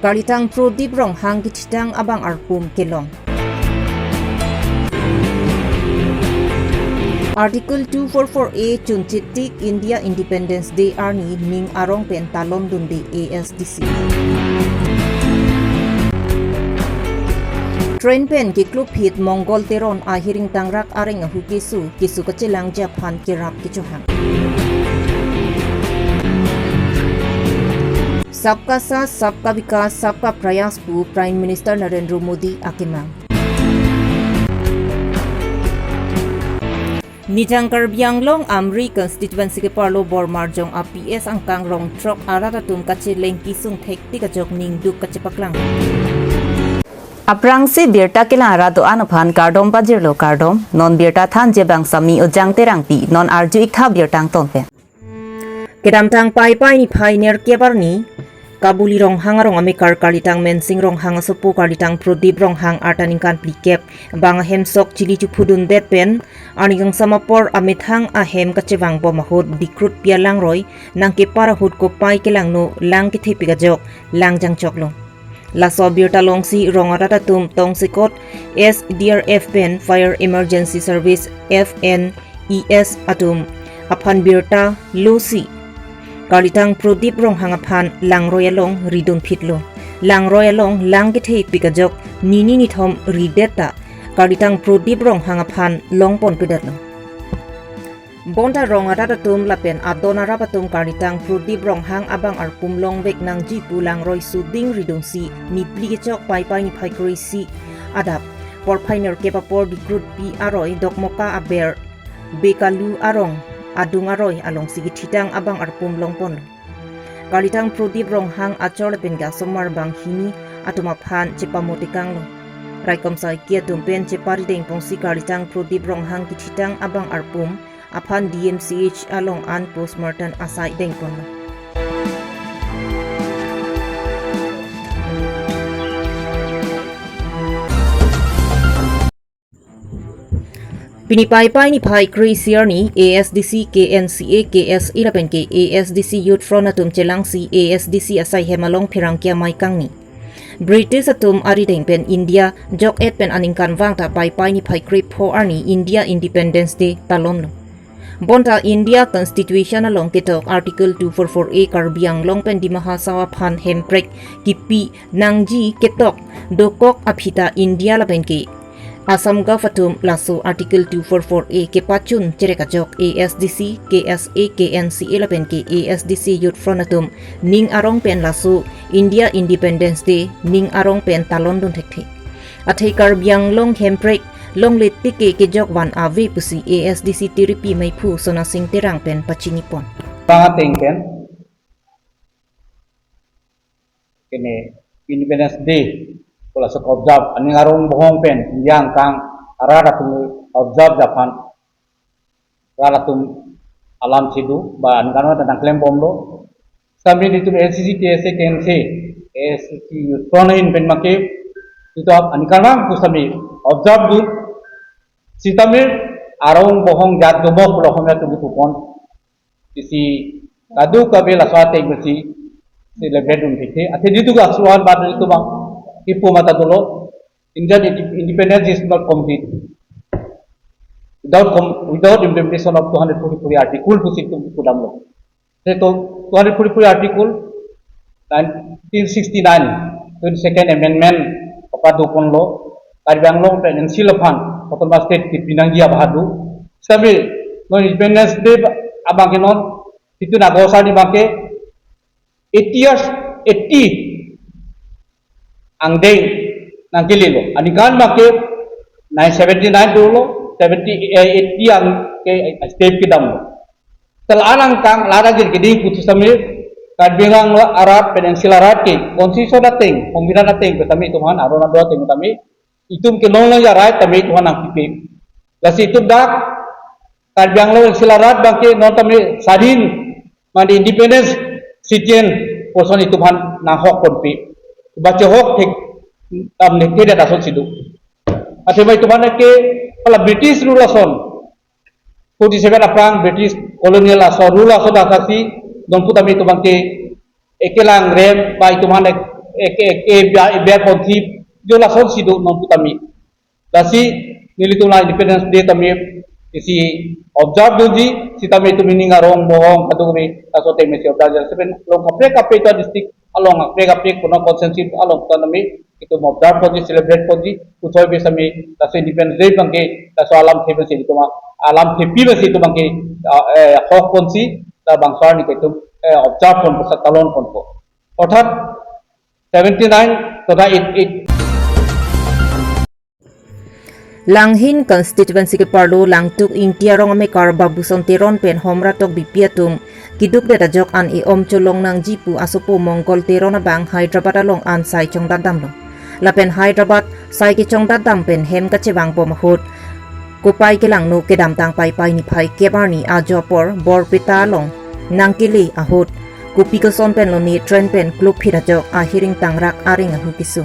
Kalitang Prodip rong hang kitang abang arpum kelong. Article 244A Chunchitik India Independence Day Arni Ning Arong Pen Talon Dundi ASDC. Train pen ki klub hit Mongol Teron ahiring tangrak areng ahu kisu kacilang Japan kirap kicuhang. Sabka Saath, Sabka Vikas, Sabka Prayas pu Prime Minister Narendra Modi akimang. Nijang Karbi Longri Amri constituency ke Parlo Bormarjong APS angkang rong trok aratatum kacileng kisung thekti kajok ning duk kacipaklang. Aprang si Birta kila arado anuphan kardom pajirlo kardom non Birta than jebang sami ujang terang pi non arju ikha Birtang tonpe. Kedamtang pai ni pai ner kebarni Kabuli rong hang rong amikar kalitang mensing rong hang sopo kalitang Prodip rong hang artaningkan plikep bang hemsok cili cupudun det pen anigang samapor amit hang ahem kacewang bomahud dikrut pialang roy nang ke parahud ko pai kelang no lang ke thepi gajok lang jang choklo la so Birta longsi rong aratatum tong sikot SDRF pen Fire Emergency Service FNES atum aphan Birta losi Kalitang Prodip rong hangapan lang royalong ridon pitlo. Lang royalong lang githei pikajok nini nithom rideta. Kalitang Prodip rong hangapan long pon pidatlo. Bonda rong aratatum lapen adona rapatum kalitang Prodip rong hang abang arpum long bek nang jipu lang roy suding ridon si ni pligechok pai ni pai si adap por painer kepapor dikrut pi aroy dokmoka aber bekalu arong adung aroy along sige titang abang arpum longpon. Kalitang Prodip rong hang achor pen ga somar bang hini atumaphan chepamotikang lo. Raikom sai kia tumpen chepari deng pongsi kalitang Prodip rong hang kititang abang arpum aphan DMCH along an postmortem asai deng pon lo. Pinipay-pay ni Pai Krisier ni ASDC, KNCA, KS11 ke ASDC Youth Front atum chelang si ASDC asay hemalong pirangkya may kang ni. British atum arideng pen India, jok et pen aningkan vang ta pay-pay ni Pai Krip ho arni India Independence Day talon lo. Bonta India Constitution along ketok Article 244A Karbi Long pen di mahasawa phan hemprek kipi nangji ketok dokok aphita India lapen ke Asam Gafatum laso Article 244A ke pacun cerekajok ASDC, KSA, KNCA lapen ke ASDC Youth Frontatum ning arong pen laso India Independence Day ning arong pen talon dun thekthek. Athei Karbiang long hemprek long let pike ke jok wan ave pusi ASDC tiripi mai phu sona sing terang pen pachinipon. Pangating ken kene Independence Day Kula sok observe ani ngarong bohong pen yang kang arara tum observe Japan rala tum alam sidu ba angkano tentang klaim bomlo sambil itu LCC KSA KNC SCC Pronain pen make itu ani kana kusami observe du sitamir arong bohong jat gobok bohong ya tubuh tupon isi kadu kabela swate bersi celebrate dum thike ate ditu ga suan bad itu bang Ipo mata dulu, Indian independence is not complete without implementation of 244 article to sit to Kudamlo. So 244 article 1969 22nd Amendment Papadu Ponlo Karbi Long and Silafan Potoma State Pinangia Bahadu Sabi no independence day abanginon itu nagosa di bangke 80 years 80 ang day ng kililo. Anikan make 979 dulu 80 ang step kidam. Talanang kang laragin kiding putusami kadbirang Arab Peninsula Arab ke konstitusi dating pembina dating kami Tuhan arona dua ting kami itum kinong ya right kami Tuhan ang pipip. Kasi itum dak kadbirang Peninsula Arab bangke non kami sadin mandi independence citizen person itu Tuhan nang hok konpi. Baca hok am ne keda dasot sidu ate mai to ke pala British rule ason 47 aprang British colonial ason rule ason asasi don puta mi to bangke ekelang rem bai to biar konti jo la son sido non putami dasi nilitum la independence day tami isi observe doji si tami tu meaning arong bohong katu kami taso temi si observe sepen long kapre kapre itu district along kapre kapre kono consensus along tami itu observe doji celebrate doji uthoy besami taso independence day bangke taso alam thebe si itu ma alam thepi besi itu bangke hok konsi ta bangsar ni ketum observe kon sa talon kon ko অর্থাৎ 79 তথা 88 Langhin constituency ke parlo langtuk India rong ame kar babu sonteron pen homra tok bipiatum kiduk de jok an e om cholong nang jipu asopo mongol teron bang Hyderabad along an sai chong dadam lo lapen Hyderabad sai ke chong dadam pen hem ka chewang pomahut kupai ke lang no ke dam tang pai pai ni phai ke barni ajopor borpita long nangkili ahut kupi ko son pen lo ni train pen klub phira jok a hiring tangrak aring ahu kisu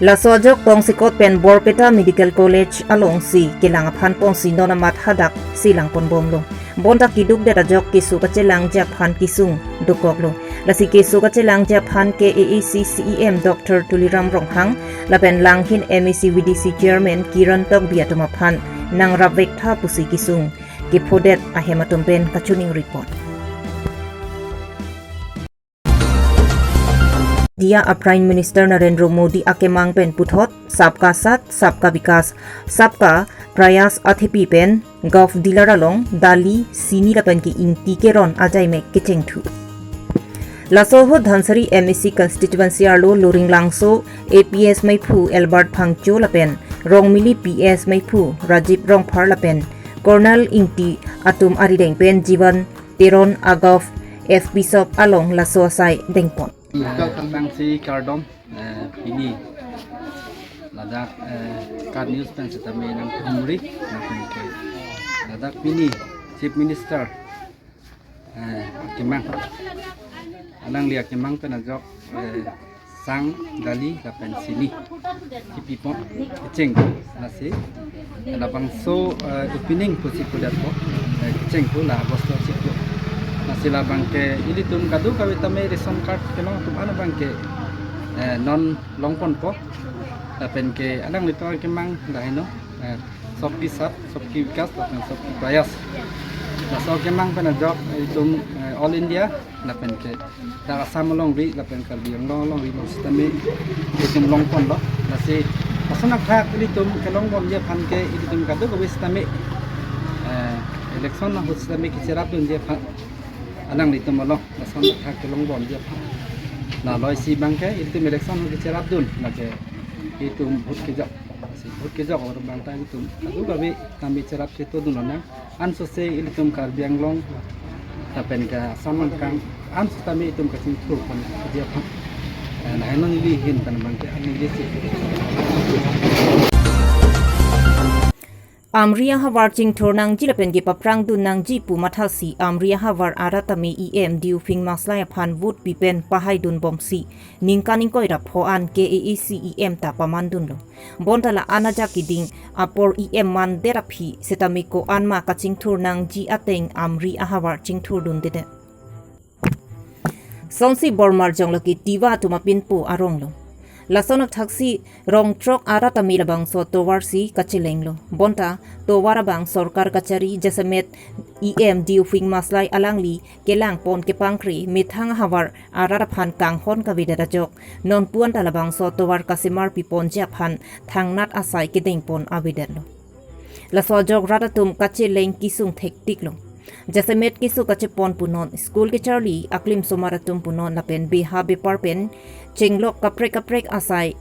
la sojok tong sikot pen borpeta medical college along si kilang phan pon si nona mat hadak silang pon bom lo bonta kiduk de rajok kisu ka chelang ja phan kisung dukok lo la si kisu ka chelang ja phan ke AACCEM Dr. Tuliram Ronghang la pen langhin MEC VDC chairman Kiran tok biatuma phan nang ravek tha pusi kisung ki phodet a hematum pen kachuning report Dia Prime Minister Narendra Modi akemang pen puthot sabka sat sabka vikas sabka prayas athepi pen gov dilaralong dali sini lapan ki inti keron ajai me kicheng thu Lasoho Dhansari MEC constituency arlo loring langso APS Maiphu Albert Phangcho lapen Rongmili PS Maiphu Rajiv Rongphar lapen Colonel Inti atum arideng pen jiwan teron agov F Bishop along laso sai dengpon Kau tentang si Kardom ini ladak Card News pen setame nang Kumri ladak ini Chief Minister Kemang alang liak Kemang pen ajok sang dali lapen sini kipi pon ceng nasi labang so opening pusi kudat po ceng pula bos to sipo sila bangke ili tum kadu kawi tame reson card kenong tum ana bangke non longpon po tapen ke alang lito ke mang daino sopki sap sopki vikas tapen sopki prayas so ke mang pen job itum all India tapen ke ta asam longri tapen Karbi Longri tame itum longpon lo nasi pasanak hak ili tum ke longbon je phan ke ili tum kadu kawi tame election na hus tame ki serap dun je phan anang di temalo lasan hak kelong bon dia na loi si bangke itu election ke cerap dun lage itu hut ke jok or bangta itu adu gabe kami cerap itu dun na an so se ilitum Karbi Anglong tapen ka saman kang an so tami itu ka sin tu kon dia pha na hanon li hin tan bangke an li si Amriya Hawar Chingthor nang jilapen gi paprang du nang ji pu mathasi Amriya Hawar aratami EM diu fing maslaya phan vot pipen pahai dun bomsi ningkaning koi ra phoan ke AACEM ta pamandun lo bontala anaja kiding apor EM man therapy setamiko anma ka Chingthor nang ji ateng Amriya Hawar Chingthor dun de Sonsi Bormar jonglaki tiwa tumapin pu arong lo Lasonak taksi rong trok aratami labang so towarsi kachilenglo bonta towarabang sorkar kachari jasamet EM diu fing maslai alangli kelang pon ke pangkri mithang hawar araraphan kanghon kavidara jok non puan talabang so towar kasimar pipon japhan thangnat asai kedeng pon aviderlo laso jok ratatum kachileng kisung thektiklo Jasamet kisu kache pon punon school ke Charlie aklim somaratum punon lapen biha beparpen chenglok kaprek asai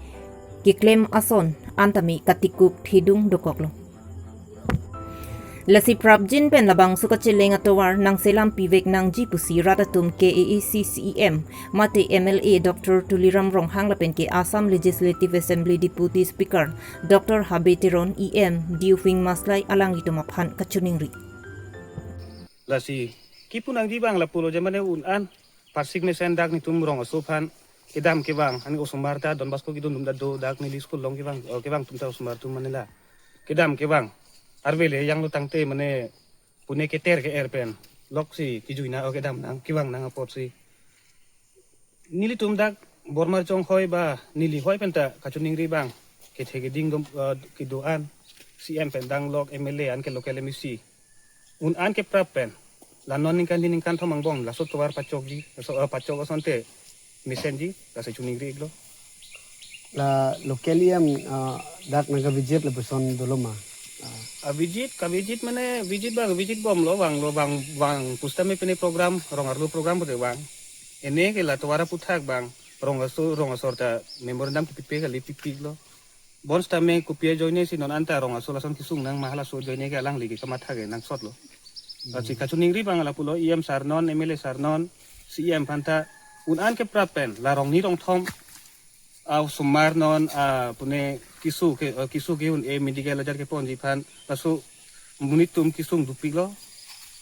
kiklem ason antami katikup hidung dokoklo Lasi prabjin pen labang suka chileng atowar nang selam pivek nang jipusi ratatum ke AACCEM mate MLA Dr. Tuliram Ronghang lapen ke Assam Legislative Assembly Deputy Speaker Dr. Habetiron EM diufing maslai alang ituma phan kachuningri Lasi kipun ang dibang la pulo jamane unan pasik ni sendak ni tumrong asuphan idam kibang ani usumarta don basko gidun dum dado dak ni school long kibang o kibang tumta usumar tum manila kidam kibang arbele yang lutang te mane pune keter ke airpen loksi kijuina o kidam nang kibang nang apot si nili tum dak bormar chong hoi ba nili hoi penta kachuning ri bang ke thege ding dom ki do an CM pen dang lok MLA an ke local MEC un an ke prap pen la non ning kan thomang bong la so towar pachok ji so pachok asonte mesenji la se chuning ri glo la lokaliam dak naga visit le person doloma visit mane visit bom lo bang pustame pene program rongarlu program bude bang ene ke la towara puthak bang rongasor ta memorandum ki pipe kali pipik lo bon stame kupie joine si non anta rongasol ason kisung nang mahala so joine ke alang ligi kamatha ge nang sot lo si kachuning ri bang la pulo em sarnon MLA sarnon CM phanta un an ke prapen la rong ni rong thom au sumar non pune kisu ke un medical ajar ke pon ji phan lasu munitum kisung dupik lo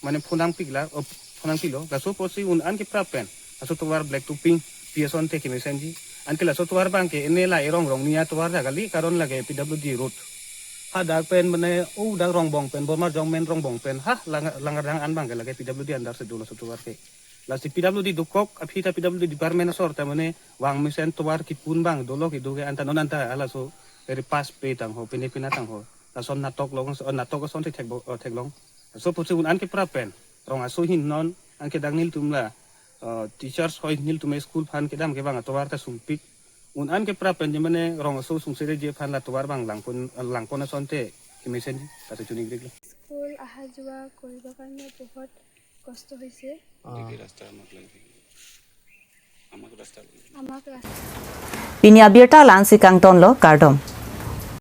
mane phonang pikla phonang pilo lasu posi un an ke prapen lasu towar black to pink pieson te ke mesenji an ke lasu towar bang ke ene la erong nia towar gali karon lage PWD road ha dak pen mane dak rong bong pen bomar jong men rong bong pen ha langar dang an bang ke lage PWD andar se dulu towar ke la si PWD dukok apita PWD department sor ta mane wang misen towar ki pun bang dolo ki duge anta non anta ala so dari pas pe tang ho pene tang ho la son natok long natok son tek long so posi un an ke prapen rong aso hin non an ke dang nil tumla teachers hoi nil tume school phan ke dam ke bang towar ta sumpik un an ke prapen je mane rong aso sungsere je phan la towar bang langpon sonte ki mesen ta se chuning dik school আহা যোৱা কৰিবৰ কাৰণে বহুত কষ্ট হৈছে আমাক ৰাস্তা Pinya Abirta lansi kang ton lo kardom